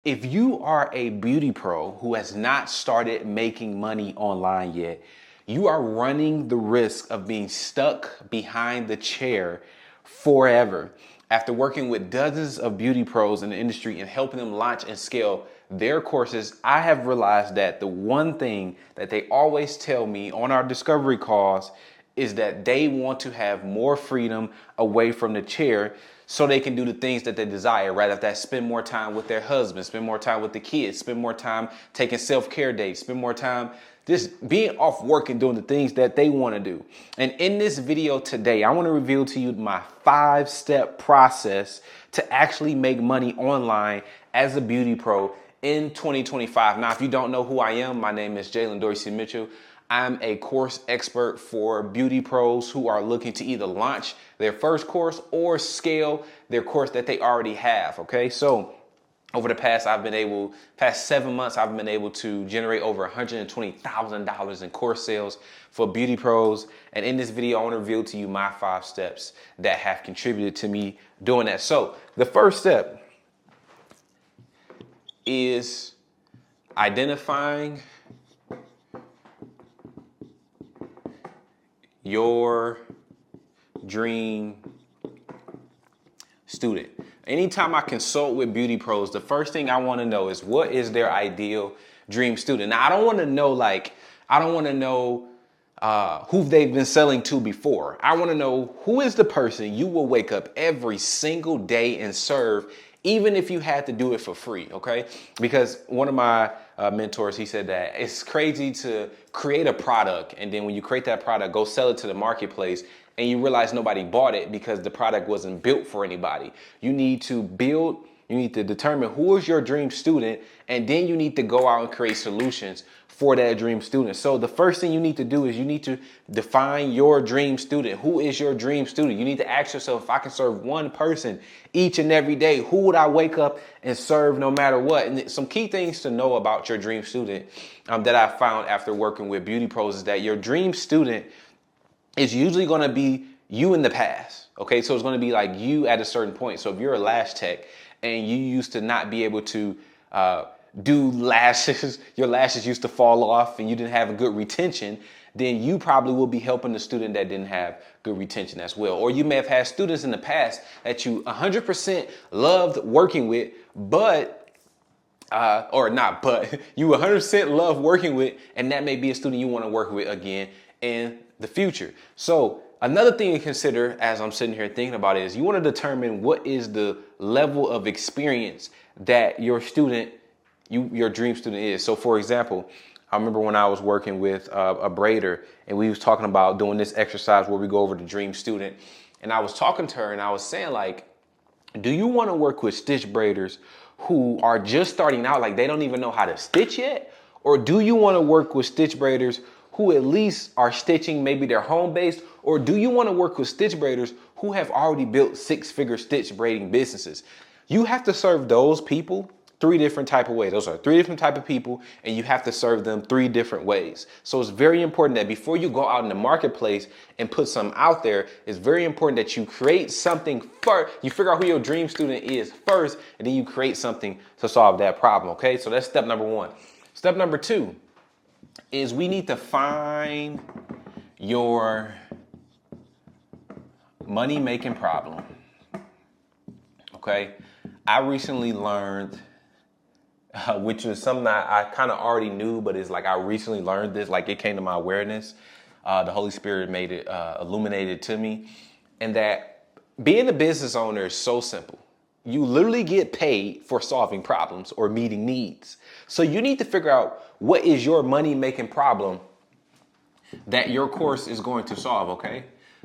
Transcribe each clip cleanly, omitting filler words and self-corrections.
If you are a beauty pro who has not started making money online yet, you are running the risk of being stuck behind the chair forever. After working with dozens of beauty pros in the industry and helping them launch and scale their courses, I have realized that the one thing that they always tell me on our discovery calls is that they want to have more freedom away from the chair so they can do the things that they desire, rather than spend more time with their husband, spend more time with the kids, spend more time taking self-care days, spend more time just being off work and doing the things that they want to do. And in this video today, I want to reveal to you my 5-step process to actually make money online as a beauty pro in 2025. Now, if you don't know who I am, my name is Jaylin Dorsey-Mitchell. I'm a course expert for beauty pros who are looking to either launch their first course or scale their course that they already have. Okay, so over the past 7 months, I've been able to generate over $120,000 in course sales for beauty pros. And in this video, I want to reveal to you my 5 steps that have contributed to me doing that. So the first step is identifying your dream student. Anytime I consult with beauty pros, the first thing I want to know is what is their ideal dream student. Now, I don't want to know who they've been selling to before. I want to know who is the person you will wake up every single day and serve, even if you had to do it for free, okay? Because one of my mentors, he said that it's crazy to create a product, and then when you create that product, go sell it to the marketplace, and you realize nobody bought it because the product wasn't built for anybody. You need to determine who is your dream student, and then you need to go out and create solutions for that dream student. So the first thing you need to do is you need to define your dream student. Who is your dream student? You need to ask yourself, if I can serve one person each and every day, who would I wake up and serve no matter what? And some key things to know about your dream student that I found after working with beauty pros is that your dream student is usually going to be you in the past. Okay, so it's going to be like you at a certain point. So if you're a lash tech and you used to not be able to do lashes, your lashes used to fall off and you didn't have a good retention, then you probably will be helping the student that didn't have good retention as well. Or you may have had students in the past that you 100% loved working with, but you 100% love working with, and that may be a student you want to work with again in the future. So another thing to consider as I'm sitting here thinking about it is you want to determine what is the level of experience that your dream student is. So for example, I remember when I was working with a braider and we was talking about doing this exercise where we go over the dream student, and I was talking to her and I was saying, like, do you want to work with stitch braiders who are just starting out, like they don't even know how to stitch yet? Or do you want to work with stitch braiders who at least are stitching, maybe they're home-based? Or do you want to work with stitch braiders who have already built 6-figure stitch braiding businesses? You have to serve those people 3 different type of ways. Those are 3 different type of people, and you have to serve them 3 different ways. So it's very important that before you go out in the marketplace and put something out there, it's very important that you create something first. You figure out who your dream student is first, and then you create something to solve that problem, okay? So that's step number 1. Step number 2 is we need to find your money-making problem, okay? I recently learned, which was something I kind of already knew, but it's like I recently learned this, like it came to my awareness. The Holy Spirit made it illuminated to me, and that being a business owner is so simple. You literally get paid for solving problems or meeting needs. So you need to figure out what is your money-making problem that your course is going to solve, okay?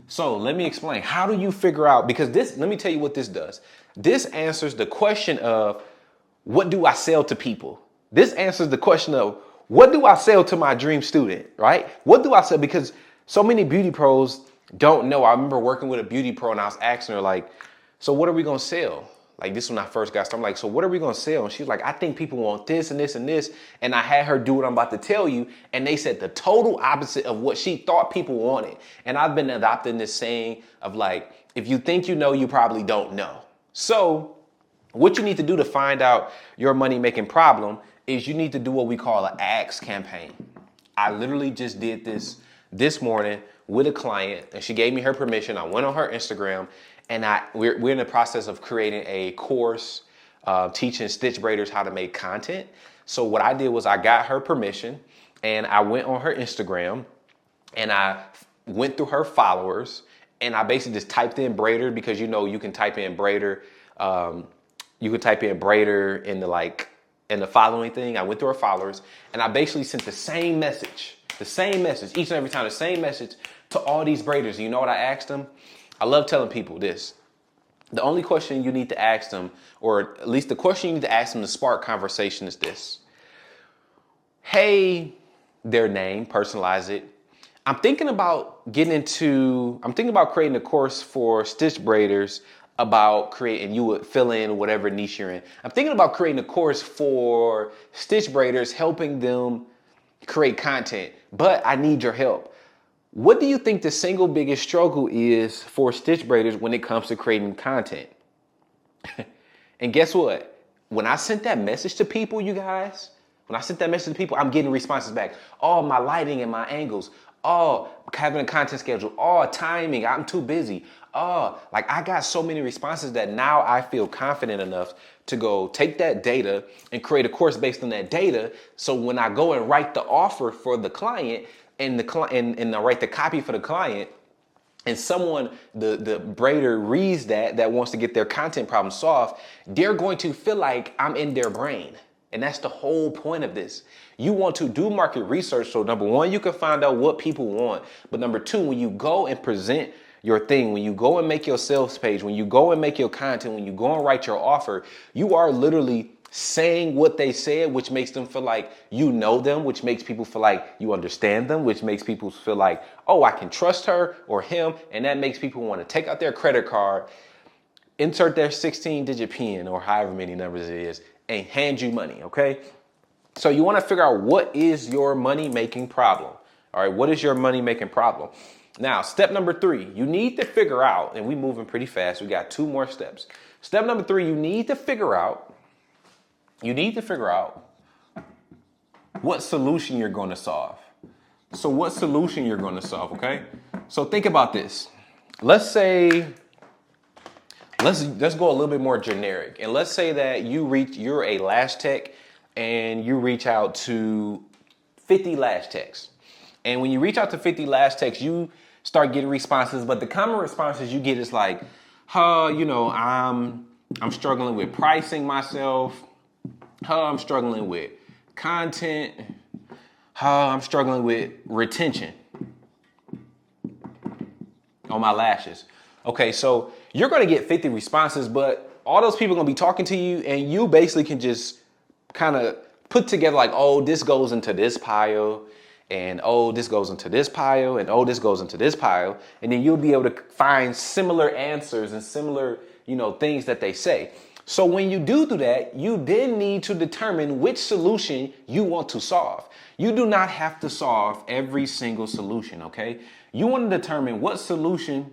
So let me explain. How do you figure out, because let me tell you what this does. This answers the question of, what do I sell to people? This answers the question of, what do I sell to my dream student, right? What do I sell? Because so many beauty pros don't know. I remember working with a beauty pro and I was asking her, like, so what are we going to sell? Like, this when I first got started, I'm like, so what are we going to sell? And she's like, I think people want this and this and this. And I had her do what I'm about to tell you. And they said the total opposite of what she thought people wanted. And I've been adopting this saying of like, if you think you know, you probably don't know. So What you need to do to find out your money making problem is you need to do what we call an ask campaign. I literally just did this morning with a client, and she gave me her permission. I went on her Instagram, and we're in the process of creating a course teaching stitch braiders how to make content. So what I did was I got her permission, and I went on her Instagram, and I went through her followers, and I basically just typed in braider, because you can type in braider. You could type in braider in the following thing. I went through her followers, and I basically sent the same message each and every time, the same message to all these braiders. You know what I asked them? I love telling people this. The only question you need to ask them, or at least the question you need to ask them to spark conversation, is this. Hey, their name, personalize it. I'm thinking about creating a course for stitch braiders about creating, you would fill in whatever niche you're in. I'm thinking about creating a course for stitch braiders, helping them create content, but I need your help. What do you think the single biggest struggle is for stitch braiders when it comes to creating content? And guess what? When I sent that message to people, you guys, I'm getting responses back. Oh, my lighting and my angles. Oh, having a content schedule. Oh, timing. I'm too busy. Oh, I got so many responses that now I feel confident enough to go take that data and create a course based on that data. So when I go and write the offer for the client and I write the copy for the client, and someone, the braider reads that wants to get their content problem solved, they're going to feel like I'm in their brain. And that's the whole point of this. You want to do market research. So number one, you can find out what people want. But number two, when you go and present your thing, when you go and make your sales page, when you go and make your content, when you go and write your offer, you are literally saying what they said, which makes them feel like you know them, which makes people feel like you understand them, which makes people feel like, oh, I can trust her or him. And that makes people want to take out their credit card, insert their 16-digit PIN or however many numbers it is, and hand you money, okay? So you want to figure out what is your money-making problem. All right, what is your money-making problem? Now, step number 3, you need to figure out, and we're moving pretty fast. We got 2 more steps. Step number 3, you need to figure out what solution you're going to solve. So what solution you're going to solve, okay? So think about this. Let's go a little bit more generic. And let's say that you're a lash tech and you reach out to 50 lash techs. And when you reach out to 50 lash techs, you start getting responses, but the common responses you get is like, I'm struggling with pricing myself. I'm struggling with content. I'm struggling with retention on my lashes. Okay, so you're going to get 50 responses, but all those people are going to be talking to you, and you basically can just kind of put together like, oh, this goes into this pile, and oh, this goes into this pile, and oh, this goes into this pile, and then you'll be able to find similar answers and similar, things that they say. So when you do that, you then need to determine which solution you want to solve. You do not have to solve every single solution, okay? You want to determine what solution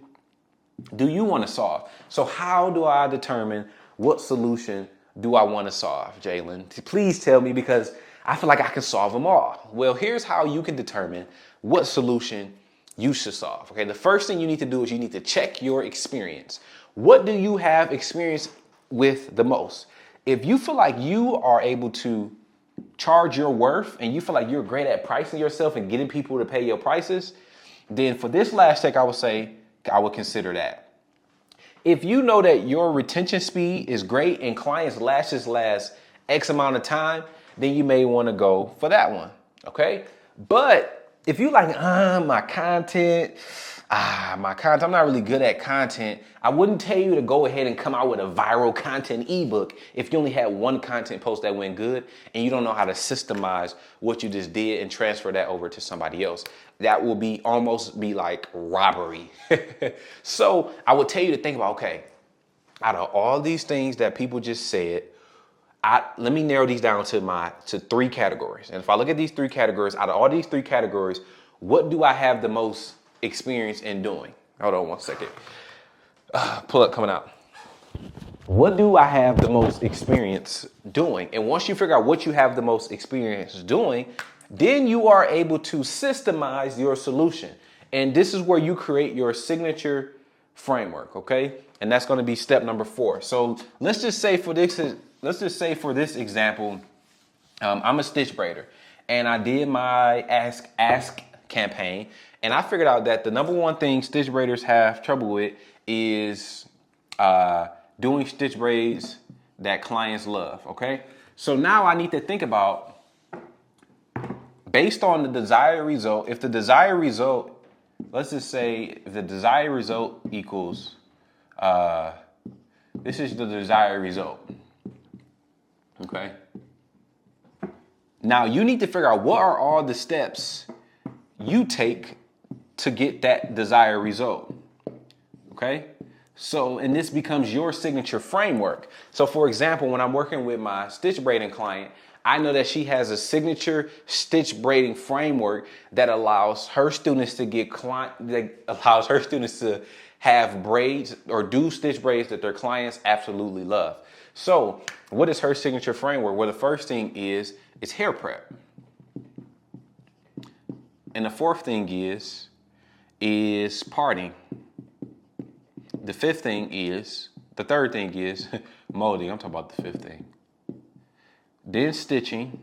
do you want to solve. So how do I determine what solution do I want to solve, Jaylin? Please tell me, because I feel like I can solve them all. Well, here's how you can determine what solution you should solve, okay? The first thing you need to do is you need to check your experience. What do you have experience with the most? If you feel like you are able to charge your worth and you feel like you're great at pricing yourself and getting people to pay your prices, then for this lash tech, I would say I would consider that. If you know that your retention speed is great and clients' lashes last X amount of time, then you may want to go for that one, okay? But if you like, my content, I'm not really good at content, I wouldn't tell you to go ahead and come out with a viral content ebook if you only had one content post that went good and you don't know how to systemize what you just did and transfer that over to somebody else. That will almost be like robbery. So I would tell you to think about, okay, out of all these things that people just said, let me narrow these down to 3 categories. And if I look at these 3 categories, out of all these 3 categories, what do I have the most experience in doing? Hold on one second. Pull up coming out. what do I have the most experience doing? And once you figure out what you have the most experience doing, then you are able to systemize your solution. And this is where you create your signature framework, okay? And that's going to be step number 4. So let's just say for this example, I'm a stitch braider, and I did my ask campaign, and I figured out that the number one thing stitch braiders have trouble with is doing stitch braids that clients love, okay? So now I need to think about, based on the desired result, if the desired result, let's just say if the desired result equals, this is the desired result, okay? Now you need to figure out what are all the steps you take to get that desired result, okay? So, and this becomes your signature framework. So for example, when I'm working with my stitch braiding client, I know that she has a signature stitch braiding framework that allows her students to have braids or do stitch braids that their clients absolutely love. So what is her signature framework? Well, the first thing is hair prep. And the fourth thing is parting. The third thing is molding. I'm talking about the fifth thing. Then stitching.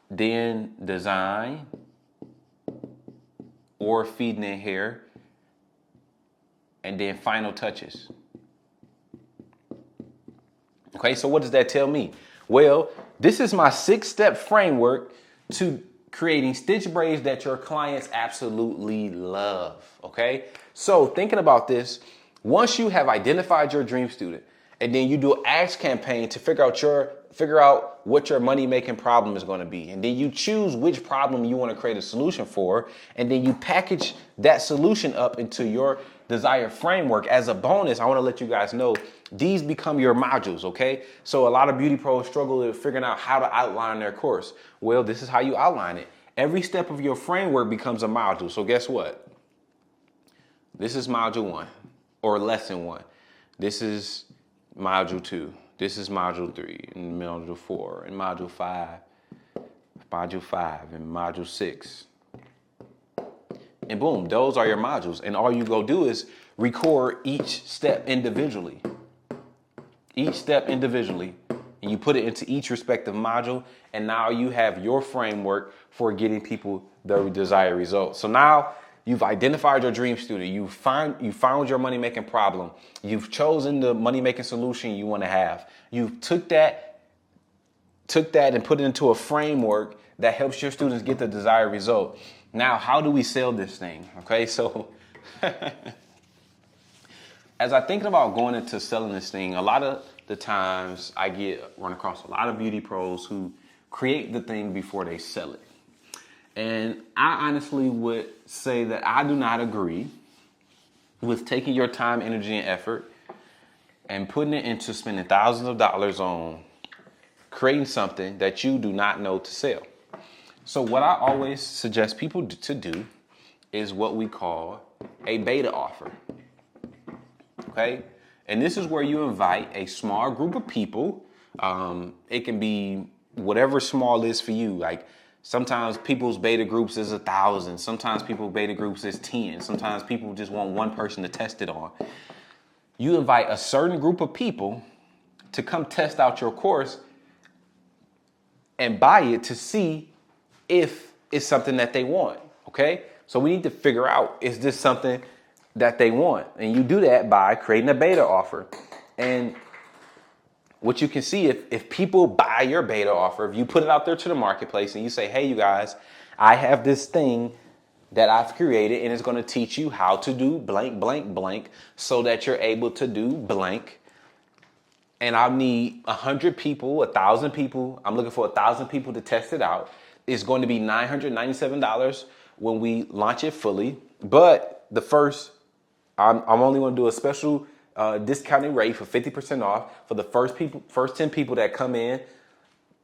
Then design or feeding in hair. And then final touches. Okay, so what does that tell me? Well, this is my 6-step framework to creating stitch braids that your clients absolutely love, okay? So thinking about this, once you have identified your dream student, and then you do an ads campaign to figure out what your money-making problem is going to be, and then you choose which problem you want to create a solution for, and then you package that solution up into your desired framework. As a bonus, I want to let you guys know these become your modules, okay? So a lot of beauty pros struggle with figuring out how to outline their course. Well, this is how you outline it. Every step of your framework becomes a module. So guess what? This is module 1 or lesson 1. This is module 2. This is module 3 and module 4 and module 5 and module 6. And boom, those are your modules. And all you go do is record each step individually. And you put it into each respective module. And now you have your framework for getting people the desired results. So now you've identified your dream student. You found your money-making problem. You've chosen the money-making solution you want to have. You took that and put it into a framework that helps your students get the desired result. Now, how do we sell this thing? Okay, so as I think about going into selling this thing, a lot of the times I run across a lot of beauty pros who create the thing before they sell it. And I honestly would say that I do not agree with taking your time, energy, and effort and putting it into spending thousands of dollars on creating something that you do not know to sell. So what I always suggest people to do is what we call a beta offer, okay? And this is where you invite a small group of people. It can be whatever small is for you. Like sometimes people's beta groups is 1,000. Sometimes people's beta groups is 10. Sometimes people just want one person to test it on. You invite a certain group of people to come test out your course and buy it to see if it's something that they want, okay? So we need to figure out, is this something that they want? And you do that by creating a beta offer. And what you can see, if people buy your beta offer, if you put it out there to the marketplace and you say, hey, you guys, I have this thing that I've created and it's going to teach you how to do blank, blank, blank so that you're able to do blank. And I'll need 100 people, 1,000 people. I'm looking for 1,000 people to test it out. It's going to be $997 when we launch it fully. But I'm only going to do a special discounted rate for 50% off for the first 10 people that come in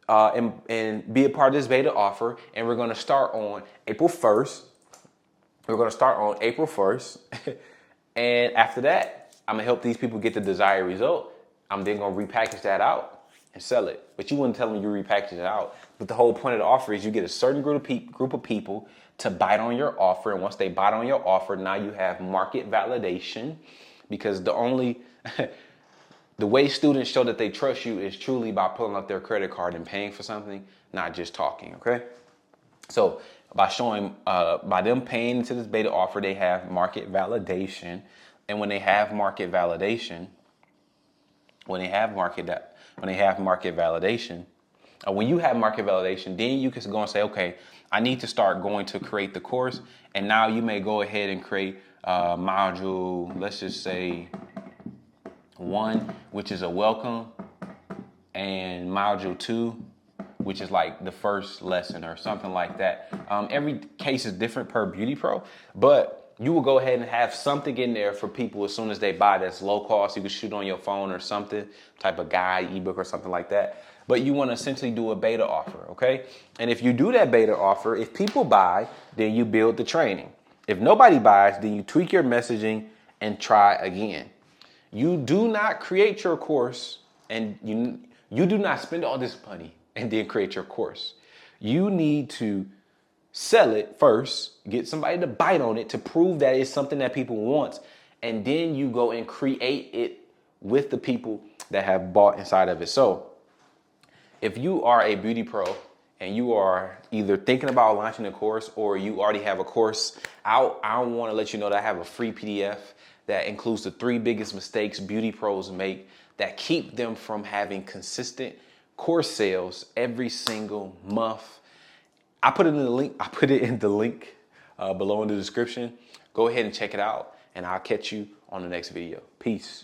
and be a part of this beta offer. And we're going to start on April 1st. And after that, I'm gonna help these people get the desired result. I'm then gonna repackage that out and sell it. But you wouldn't tell them you repackage it out. But the whole point of the offer is you get a certain group of people to bite on your offer. And once they bite on your offer, now you have market validation, because the way students show that they trust you is truly by pulling up their credit card and paying for something, not just talking, okay? So by them paying into this beta offer, they have market validation. And when they have market validation, when you have market validation, then you can go and say, okay, I need to start going to create the course. And now you may go ahead and create module, let's just say 1, which is a welcome, and module 2, which is like the first lesson or something like that. Every case is different per Beauty Pro, but you will go ahead and have something in there for people as soon as they buy that's low cost. You can shoot on your phone or something, type of guide, ebook or something like that. But you want to essentially do a beta offer, okay? And if you do that beta offer, if people buy, then you build the training. If nobody buys, then you tweak your messaging and try again. You do not create your course and you do not spend all this money and then create your course. You need to sell it first, get somebody to bite on it to prove that it's something that people want, and then you go and create it with the people that have bought inside of it. So if you are a beauty pro and you are either thinking about launching a course or you already have a course out, I want to let you know that I have a free PDF that includes the 3 biggest mistakes beauty pros make that keep them from having consistent course sales every single month. I put it in the link below in the description. Go ahead and check it out, and I'll catch you on the next video. Peace.